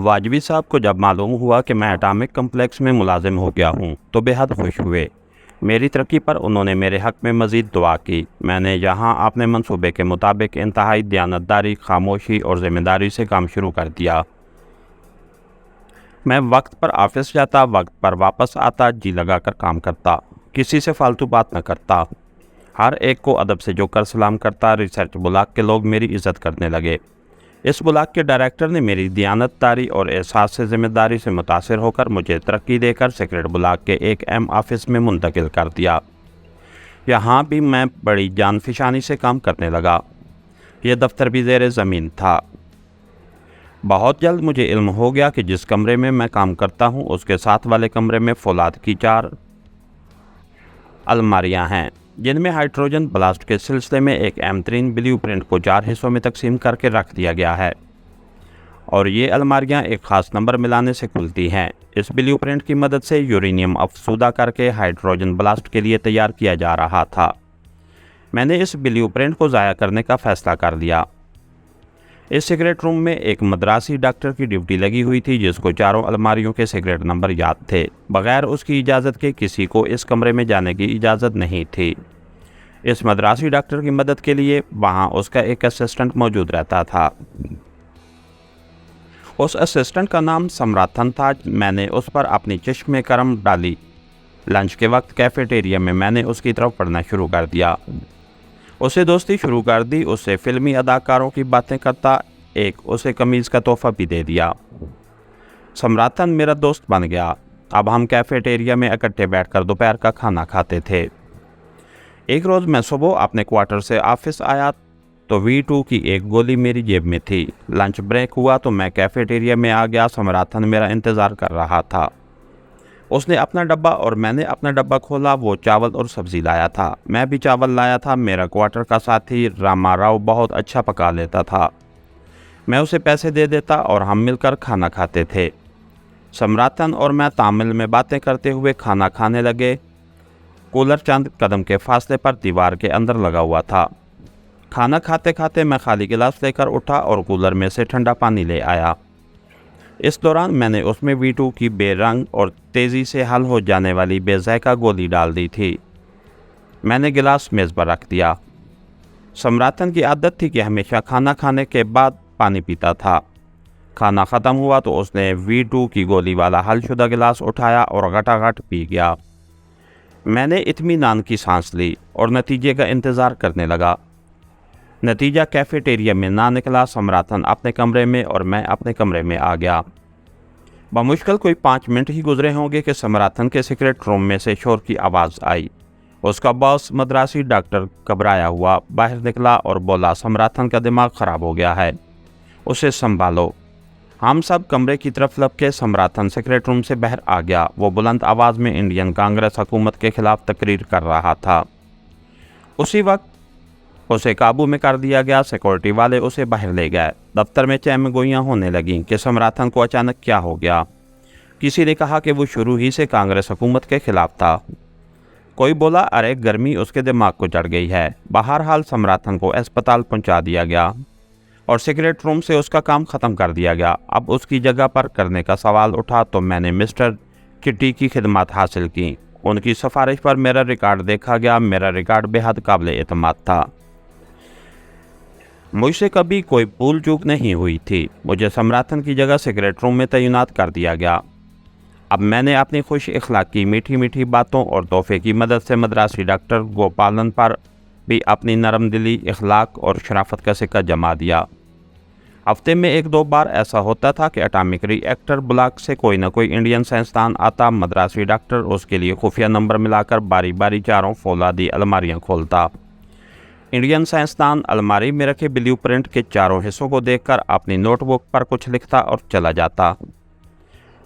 वाजवी साहब को जब मालूम हुआ कि मैं एटॉमिक कम्प्लेक्स में मुलाजिम हो गया हूँ तो बेहद खुश हुए। मेरी तरक्की पर उन्होंने मेरे हक़ में मज़ीद दुआ की। मैंने यहाँ अपने मंसूबे के मुताबिक इंतहाई दयानतदारी, खामोशी और ज़िम्मेदारी से काम शुरू कर दिया। मैं वक्त पर ऑफिस जाता, वक्त पर वापस आता, जी लगा कर काम करता, किसी से फालतू बात न करता, हर एक को अदब से जोकर सलाम करता। रिसर्च ब्लॉक के लोग मेरी इज़्ज़त करने लगे। इस ब्लॉक के डायरेक्टर ने मेरी दयानतदारी और एहसास से ज़िम्मेदारी से मुतासिर होकर मुझे तरक्की देकर सेक्रेट ब्लॉक के एक अहम ऑफिस में मुंतकिल कर दिया। यहाँ भी मैं बड़ी जानफिशानी से काम करने लगा। यह दफ्तर भी ज़ेर ज़मीन था। बहुत जल्द मुझे इल्म हो गया कि जिस कमरे में मैं काम करता हूँ उसके साथ वाले कमरे में फौलाद की 4 अलमारियाँ हैं, जिनमें हाइड्रोजन ब्लास्ट के सिलसिले में एक अहम तरीन ब्लूप्रिंट को 4 हिस्सों में तकसीम करके रख दिया गया है और ये अलमारियां एक ख़ास नंबर मिलाने से खुलती हैं। इस ब्लूप्रिंट की मदद से यूरेनियम अफसूदा करके हाइड्रोजन ब्लास्ट के लिए तैयार किया जा रहा था। मैंने इस ब्लूप्रिंट को ज़ाया करने का फ़ैसला कर लिया। इस सिगरेट रूम में एक मद्रासी डॉक्टर की ड्यूटी लगी हुई थी जिसको 4 अलमारियों के सिगरेट नंबर याद थे। बग़ैर उसकी इजाज़त के किसी को इस कमरे में जाने की इजाज़त नहीं थी। इस मद्रासी डॉक्टर की मदद के लिए वहाँ उसका एक असिस्टेंट मौजूद रहता था। उस असिस्टेंट का नाम सम्राथन था। मैंने उस पर अपनी चश्मे करम डाली। लंच के वक्त कैफेटेरिया में मैंने उसकी तरफ पढ़ना शुरू कर दिया। उसे दोस्ती शुरू कर दी। उससे फिल्मी अदाकारों की बातें करता। एक उसे कमीज़ का तोहफ़ा भी दे दिया। सम्राथन मेरा दोस्त बन गया। अब हम कैफेटेरिया में इकट्ठे बैठकर दोपहर का खाना खाते थे। एक रोज़ मैं सुबह अपने क्वार्टर से ऑफिस आया तो V2 की एक गोली मेरी जेब में थी। लंच ब्रेक हुआ तो मैं कैफेटेरिया में आ गया। सम्राथन मेरा इंतज़ार कर रहा था। उसने अपना डब्बा और मैंने अपना डब्बा खोला। वो चावल और सब्ज़ी लाया था। मैं भी चावल लाया था। मेरा क्वार्टर का साथी रामाराव बहुत अच्छा पका लेता था। मैं उसे पैसे दे देता और हम मिलकर खाना खाते थे। सम्राथन और मैं तामिल में बातें करते हुए खाना खाने लगे। कूलर चंद कदम के फासले पर दीवार के अंदर लगा हुआ था। खाना खाते खाते मैं खाली गिलास लेकर उठा और कूलर में से ठंडा पानी ले आया। इस दौरान मैंने उसमें V2 की बेरंग और तेज़ी से हल हो जाने वाली बेज़ायका गोली डाल दी थी। मैंने गिलास मेज़ पर रख दिया। सम्राथन की आदत थी कि हमेशा खाना खाने के बाद पानी पीता था। खाना ख़त्म हुआ तो उसने V2 की गोली वाला हलशुदा गिलास उठाया और घटाघट पी गया। मैंने इत्मीनान की सांस ली और नतीजे का इंतज़ार करने लगा। नतीजा कैफेटेरिया में ना निकला। सम्राथन अपने कमरे में और मैं अपने कमरे में आ गया। बमुश्किल कोई 5 मिनट ही गुजरे होंगे कि सम्राथन के सिगरेट रूम में से शोर की आवाज़ आई। उसका बॉस मद्रासी डॉक्टर घबराया हुआ बाहर निकला और बोला, सम्राथन का दिमाग ख़राब हो गया है, उसे संभालो। हम सब कमरे की तरफ लपके। सम्राथन सिगरेट रूम से बाहर आ गया। वो बुलंद आवाज़ में इंडियन कांग्रेस हुकूमत के ख़िलाफ़ तकरीर कर रहा था। उसी वक्त उसे काबू में कर दिया गया। सिक्योरिटी वाले उसे बाहर ले गए। दफ्तर में चहमगोइयाँ होने लगीं कि सम्राथन को अचानक क्या हो गया। किसी ने कहा कि वो शुरू ही से कांग्रेस हुकूमत के ख़िलाफ़ था। कोई बोला, अरे गर्मी उसके दिमाग को चढ़ गई है। बहरहाल सम्राथन को अस्पताल पहुंचा दिया गया और सिगरेट रूम से उसका काम ख़त्म कर दिया गया। अब उसकी जगह पर करने का सवाल उठा तो मैंने मिस्टर किटी की खिदमत हासिल की। उनकी सिफारिश पर मेरा रिकॉर्ड देखा गया। मेरा रिकॉर्ड बेहद काबिल एतमाद था। मुझसे कभी कोई भूल चूक नहीं हुई थी। मुझे सम्राथन की जगह सिगरेट रूम में तैनात कर दिया गया। अब मैंने अपनी खुश इखलाकी मीठी मीठी बातों और तोहफे की मदद से मद्रासी डॉक्टर गोपालन पर भी अपनी नरम दिली, इखलाक और शराफत का सिक्का जमा दिया। हफ्ते में 1-2 बार ऐसा होता था कि एटॉमिक रिएक्टर ब्लॉक से कोई न कोई इंडियन साइंसदान आता। मद्रासी डॉक्टर उसके लिए खुफिया नंबर मिलाकर बारी बारी 4 फौलादी अलमारियाँ खोलता। इंडियन साइंसदान अलमारी में रखे ब्लूप्रिंट के 4 हिस्सों को देखकर अपनी नोटबुक पर कुछ लिखता और चला जाता।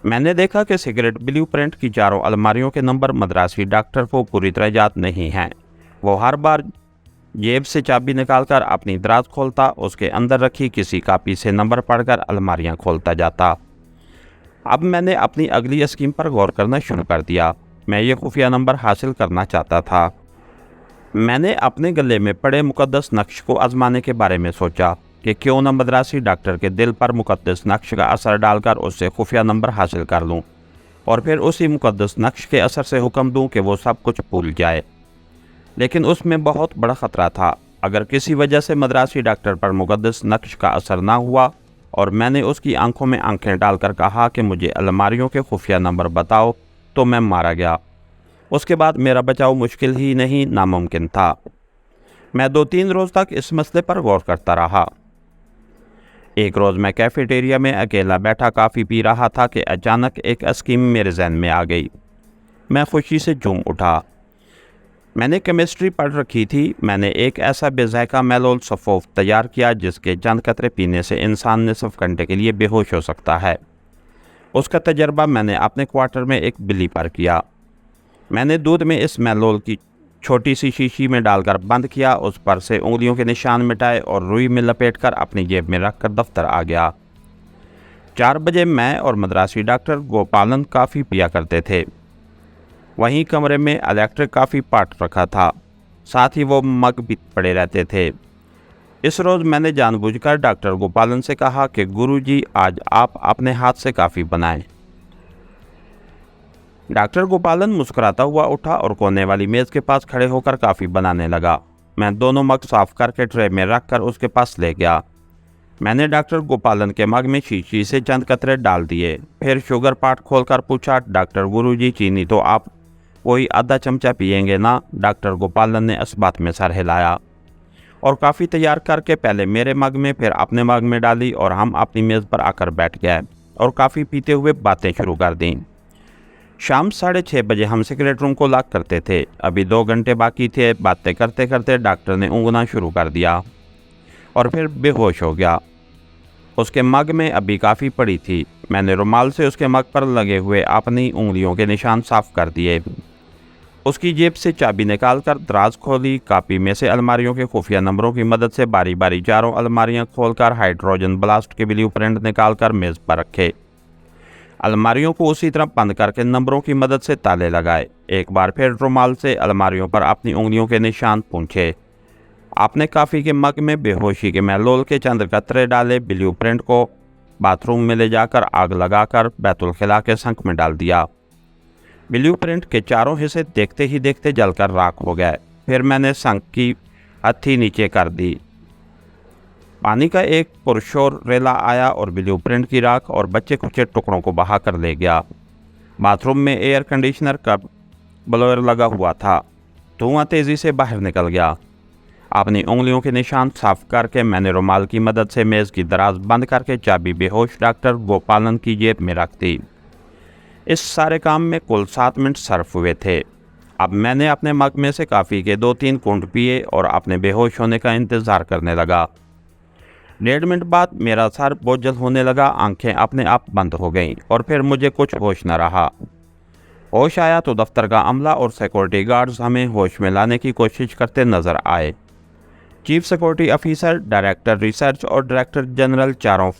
मैंने देखा कि सिगरेट ब्लूप्रिंट की 4 अलमारियों के नंबर मद्रासी डॉक्टर को पूरी तरह याद नहीं हैं। वो हर बार जेब से चाबी निकालकर अपनी दराज खोलता, उसके अंदर रखी किसी कापी से नंबर पढ़कर अलमारियां खोलता जाता। अब मैंने अपनी अगली स्कीम पर गौर करना शुरू कर दिया। मैं ये खुफिया नंबर हासिल करना चाहता था। मैंने अपने गले में पड़े मुकद्दस नक्श को आजमाने के बारे में सोचा। कि क्यों न मद्रासी डॉक्टर के दिल पर मुकद्दस नक्श का असर डालकर उससे खुफिया नंबर हासिल कर लूँ और फिर उसी मुकद्दस नक्श के असर से हुक्म दूँ कि वो सब कुछ भूल जाए। लेकिन उसमें बहुत बड़ा ख़तरा था। अगर किसी वजह से मद्रासी डॉक्टर पर मुकद्दस नक्श का असर ना हुआ और मैंने उसकी आंखों में आंखें डालकर कहा कि मुझे अलमारियों के खुफिया नंबर बताओ, तो मैं मारा गया। उसके बाद मेरा बचाव मुश्किल ही नहीं, नामुमकिन था। मैं 2-3 रोज़ तक इस मसले पर गौर करता रहा। एक रोज़ मैं कैफेटेरिया में अकेला बैठा कॉफ़ी पी रहा था कि अचानक एक स्कीम मेरे जहन में आ गई। मैं खुशी से झूम उठा। मैंने केमिस्ट्री पढ़ रखी थी। मैंने एक ऐसा बेज़ायका मेलोल सफ़ोफ तैयार किया जिसके चंद कतरे पीने से इंसान निसफ घंटे के लिए बेहोश हो सकता है। उसका तजर्बा मैंने अपने क्वार्टर में एक बिल्ली पर किया। मैंने दूध में इस मेलोल की छोटी सी शीशी में डालकर बंद किया, उस पर से उंगलियों के निशान मिटाए और रुई में लपेटकर अपनी जेब में रखकर दफ्तर आ गया। 4 बजे मैं और मद्रासी डॉक्टर गोपालन कॉफ़ी पिया करते थे। वहीं कमरे में इलेक्ट्रिक कॉफ़ी पॉट रखा था, साथ ही वो मग भी पड़े रहते थे। इस रोज़ मैंने जानबूझकर डॉक्टर गोपालन से कहा कि गुरुजी, आज आप अपने हाथ से कॉफ़ी बनाएं। डॉक्टर गोपालन मुस्कुराता हुआ उठा और कोने वाली मेज़ के पास खड़े होकर कॉफ़ी बनाने लगा। मैं दोनों मग साफ़ करके ट्रे में रखकर उसके पास ले गया। मैंने डॉक्टर गोपालन के मग में शीशी से चंद कतरे डाल दिए। फिर शुगर पॉट खोलकर पूछा, डॉक्टर गुरुजी, चीनी तो आप वही आधा चमचा पिएंगे ना? डॉक्टर गोपालन ने इस बात में सर हिलाया और कॉफ़ी तैयार करके पहले मेरे मग में फिर अपने मग में डाली और हम अपनी मेज़ पर आकर बैठ गए और कॉफ़ी पीते हुए बातें शुरू कर दी। शाम 6:30 बजे हम सिगरेट रूम को लॉक करते थे। अभी 2 घंटे बाकी थे। बातें करते करते डॉक्टर ने ऊँघना शुरू कर दिया और फिर बेहोश हो गया। उसके मग में अभी कॉफ़ी पड़ी थी। मैंने रुमाल से उसके मग पर लगे हुए अपनी उंगलियों के निशान साफ कर दिए। उसकी जेब से चाबी निकालकर दराज खोली। कॉपी में से अलमारियों के खुफिया नंबरों की मदद से बारी बारी चारों अलमारियां खोलकर हाइड्रोजन ब्लास्ट के ब्लू प्रिंट निकालकर मेज़ पर रखे। अलमारियों को उसी तरह बंद करके नंबरों की मदद से ताले लगाए। एक बार फिर रुमाल से अलमारियों पर अपनी उंगलियों के निशान पूंछे। आपने कॉफ़ी के मग में बेहोशी के मेलोल के चंद कतरे डाले। ब्लू प्रिंट को बाथरूम में ले जाकर आग लगाकर बैतुल खिला के संक में डाल दिया। ब्लू प्रिंट के चारों हिस्से देखते ही देखते जलकर राख हो गए। फिर मैंने संक की हथी नीचे कर दी। पानी का एक पुरशोर रेला आया और ब्लू प्रिंट की राख और बच्चे खुचे टुकड़ों को बहा कर ले गया। बाथरूम में एयर कंडीशनर का ब्लोअर लगा हुआ था। धुआं तेज़ी से बाहर निकल गया। अपनी उंगलियों के निशान साफ करके मैंने रुमाल की मदद से मेज़ की दराज बंद करके चाबी बेहोश डॉक्टर गोपालन की जेब में रख दी। इस सारे काम में कुल 7 मिनट सर्फ हुए थे। अब मैंने अपने मग में से कॉफ़ी के 2-3 घूंट पिए और अपने बेहोश होने का इंतज़ार करने लगा। 1.5 मिनट बाद मेरा सर बोझल होने लगा। आंखें अपने आप बंद हो गईं और फिर मुझे कुछ होश न रहा। होश आया तो दफ्तर का अमला और सिक्योरिटी गार्ड्स हमें होश में लाने की कोशिश करते नजर आए। Chief security officer, director research और डायरेक्टर जनरल चारों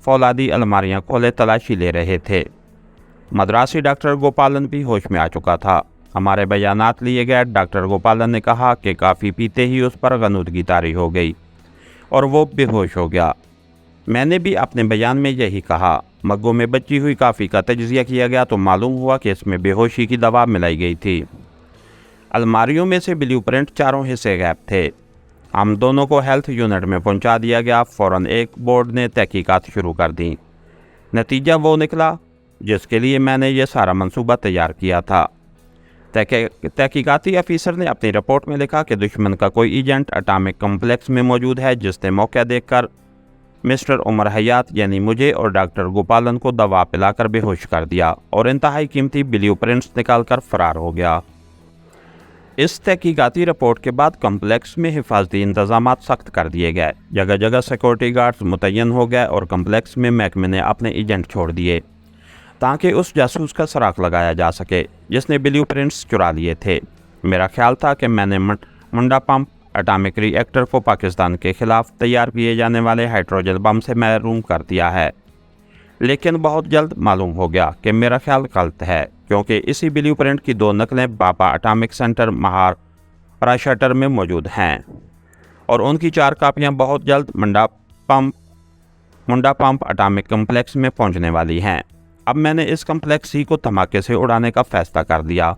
फौलादी अलमारियां खोले तलाशी ले रहे थे। मद्रासी डॉक्टर गोपालन भी होश में आ चुका था। हमारे बयानात लिए गए। डॉक्टर गोपालन ने कहा कि कॉफ़ी पीते ही उस पर गनूदगी तारी हो गई और वो बेहोश हो गया। मैंने भी अपने बयान में यही कहा। मग्गों में बची हुई कॉफ़ी का तज्ज़िया किया गया तो मालूम हुआ कि इसमें बेहोशी की दवा मिलाई गई थी। अलमारियों में से ब्लू प्रिंट चारों हिस्से गैप थे। हम दोनों को हेल्थ यूनिट में पहुंचा दिया गया। फ़ौरन एक बोर्ड ने तहकीकात शुरू कर दी। नतीजा वो निकला जिसके लिए मैंने ये सारा मंसूबा तैयार किया था। तहकीकाती अफीसर ने अपनी रिपोर्ट में लिखा कि दुश्मन का कोई एजेंट एटॉमिक कॉम्प्लेक्स में मौजूद है जिसने मौका देखकर मिस्टर उमर हयात यानी मुझे और डॉक्टर गोपालन को दवा पिलाकर बेहोश कर दिया और इंतहाई कीमती ब्लू प्रिंट्स निकालकर फरार हो गया। इस तहकीकाती रिपोर्ट के बाद कम्प्लेक्स में हिफाजती इंतजामात सख्त कर दिए गए। जगह जगह सिक्योरिटी गार्ड्स मुतय्यन हो गए और कम्प्लेक्स में महकमे ने अपने एजेंट छोड़ दिए ताकि उस जासूस का सुराग लगाया जा सके जिसने ब्लू प्रिंट्स चुरा लिए थे। मेरा ख्याल था कि मैंने मुंडा पंप एटॉमिक रिएक्टर को पाकिस्तान के खिलाफ तैयार किए जाने वाले हाइड्रोजन बम से महरूम कर दिया है, लेकिन बहुत जल्द मालूम हो गया कि मेरा ख्याल गलत है, क्योंकि इसी ब्लू प्रिंट की 2 नकलें बाबा एटॉमिक सेंटर महाराष्ट्र में मौजूद हैं और उनकी 4 कापियाँ बहुत जल्द मुंडा मुंडा पंप एटॉमिक कम्प्लेक्स में पहुंचने वाली हैं। अब मैंने इस कम्प्लेक्स ही को धमाके से उड़ाने का फैसला कर दिया।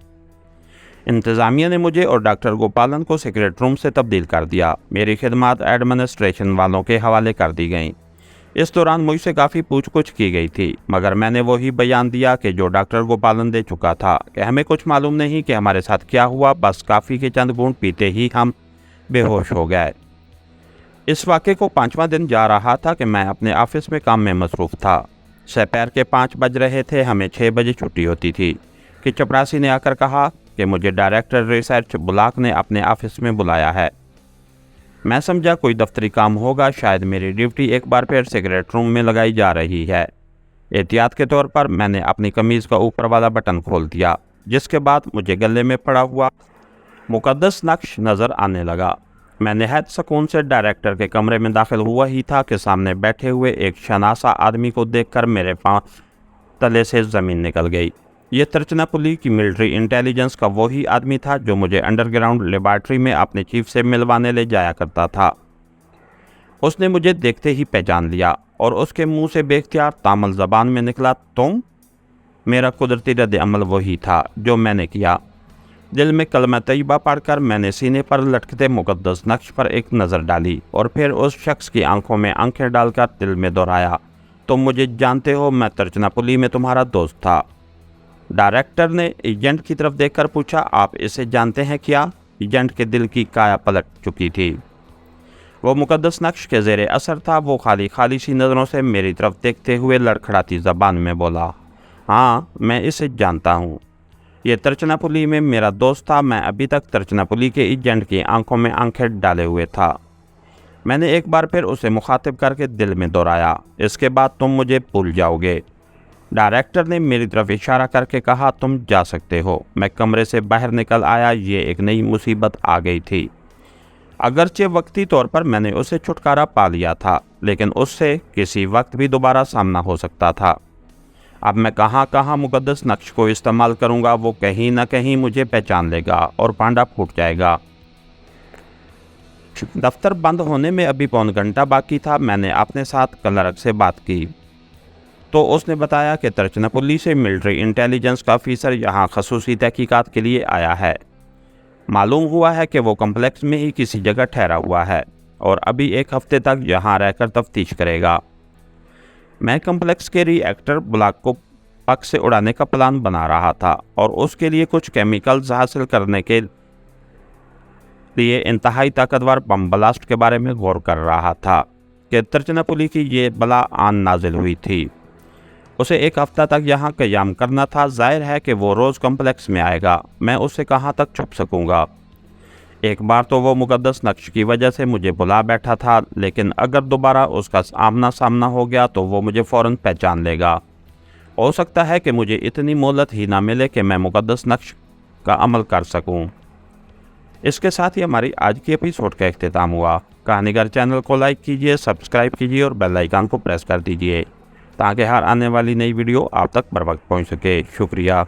इंतज़ामिया ने मुझे और डॉक्टर गोपालन को सीक्रेट रूम से तब्दील कर दिया। मेरी खिदमत एडमिनिस्ट्रेशन वालों के हवाले कर दी गई। इस दौरान मुझसे काफ़ी पूछ-कुछ की गई थी, मगर मैंने वही बयान दिया कि जो डॉक्टर गोपालन दे चुका था कि हमें कुछ मालूम नहीं कि हमारे साथ क्या हुआ, बस काफ़ी के चंद घूंट पीते ही हम बेहोश हो गए। इस वाक़े को 5वां दिन जा रहा था कि मैं अपने ऑफिस में काम में मसरूफ़ था। दोपहर के 5 बज रहे थे, हमें 6 बजे छुट्टी होती थी कि चपरासी ने आकर कहा कि मुझे डायरेक्टर रिसर्च ब्लॉक ने अपने ऑफिस में बुलाया है। मैं समझा कोई दफ्तरी काम होगा, शायद मेरी ड्यूटी एक बार फिर सिगरेट रूम में लगाई जा रही है। एहतियात के तौर पर मैंने अपनी कमीज़ का ऊपर वाला बटन खोल दिया, जिसके बाद मुझे गले में पड़ा हुआ मुकद्दस नक्श नज़र आने लगा। मैं निहायत सुकून से डायरेक्टर के कमरे में दाखिल हुआ ही था कि सामने बैठे हुए एक शनासा आदमी को देखकर मेरे पाँव तले से ज़मीन निकल गई। ये तिरुचिरापल्ली की मिलिट्री इंटेलिजेंस का वही आदमी था जो मुझे अंडरग्राउंड लेबॉर्ट्री में अपने चीफ से मिलवाने ले जाया करता था। उसने मुझे देखते ही पहचान लिया और उसके मुंह से बेख्तियार तामिल ज़बान में निकला, तुम? मेरा कुदरती रद्द अमल वही था जो मैंने किया। दिल में कलमा तैयबा पढ़कर मैंने सीने पर लटकते मुकद्दस नक्श पर एक नज़र डाली और फिर उस शख्स की आंखों में आंखें डालकर दिल में दोहराया, तुम मुझे जानते हो, मैं तिरुचिरापल्ली में तुम्हारा दोस्त था। डायरेक्टर ने एजेंट की तरफ देखकर पूछा, आप इसे जानते हैं क्या? एजेंट के दिल की काया पलट चुकी थी। वो मुकद्दस नक्श के ज़ेरे असर था। वो खाली सी नज़रों से मेरी तरफ देखते हुए लड़खड़ाती ज़बान में बोला, हाँ मैं इसे जानता हूँ। ये तिरुचिरापल्ली में मेरा दोस्त था। मैं अभी तक तिरुचिरापल्ली के एजेंट की आंखों में आंखें डाले हुए था। मैंने एक बार फिर उसे मुखातिब करके दिल में दोहराया, इसके बाद तुम मुझे भूल जाओगे। डायरेक्टर ने मेरी तरफ इशारा करके कहा, तुम जा सकते हो। मैं कमरे से बाहर निकल आया। ये एक नई मुसीबत आ गई थी। अगरचे वक्ती तौर पर मैंने उसे छुटकारा पा लिया था, लेकिन उससे किसी वक्त भी दोबारा सामना हो सकता था। अब मैं कहाँ मुकद्दस नक्श को इस्तेमाल करूँगा, वो कहीं ना कहीं मुझे पहचान लेगा और पांडा फूट जाएगा। दफ्तर बंद होने में अभी पौन घंटा बाकी था। मैंने अपने साथ क्लर्क से बात की तो उसने बताया कि तिरुचिरापल्ली से मिलिट्री इंटेलिजेंस का ऑफिसर यहाँ खसूसी तहकीकात के लिए आया है। मालूम हुआ है कि वो कम्प्लेक्स में ही किसी जगह ठहरा हुआ है और अभी 1 हफ्ते तक यहाँ रहकर तफ्तीश करेगा। मैं कम्प्लेक्स के रिएक्टर ब्लॉक को पग से उड़ाने का प्लान बना रहा था और उसके लिए कुछ केमिकल्स हासिल करने के लिए इंतहाई ताकतवर बम ब्लास्ट के बारे में गौर कर रहा था कि तिरुचिरापल्ली की ये बला आन नाजिल हुई थी। उसे 1 हफ्ता तक यहाँ क़याम करना था। जाहिर है कि वो रोज़ कम्प्लेक्स में आएगा। मैं उससे कहाँ तक छुप सकूँगा? एक बार तो वो मुकद्दस नक्श की वजह से मुझे बुला बैठा था, लेकिन अगर दोबारा उसका आमना सामना हो गया तो वो मुझे फ़ौरन पहचान लेगा। हो सकता है कि मुझे इतनी मोहलत ही ना मिले कि मैं मुकद्दस नक्श का अमल कर सकूँ। इसके साथ ही हमारी आज की एपिसोड का इख्तिताम हुआ। कहानीगर चैनल को लाइक कीजिए, सब्सक्राइब कीजिए और बेल आइकन को प्रेस कर दीजिए ताकि हर आने वाली नई वीडियो आप तक बर वक्त पहुँच सके। शुक्रिया।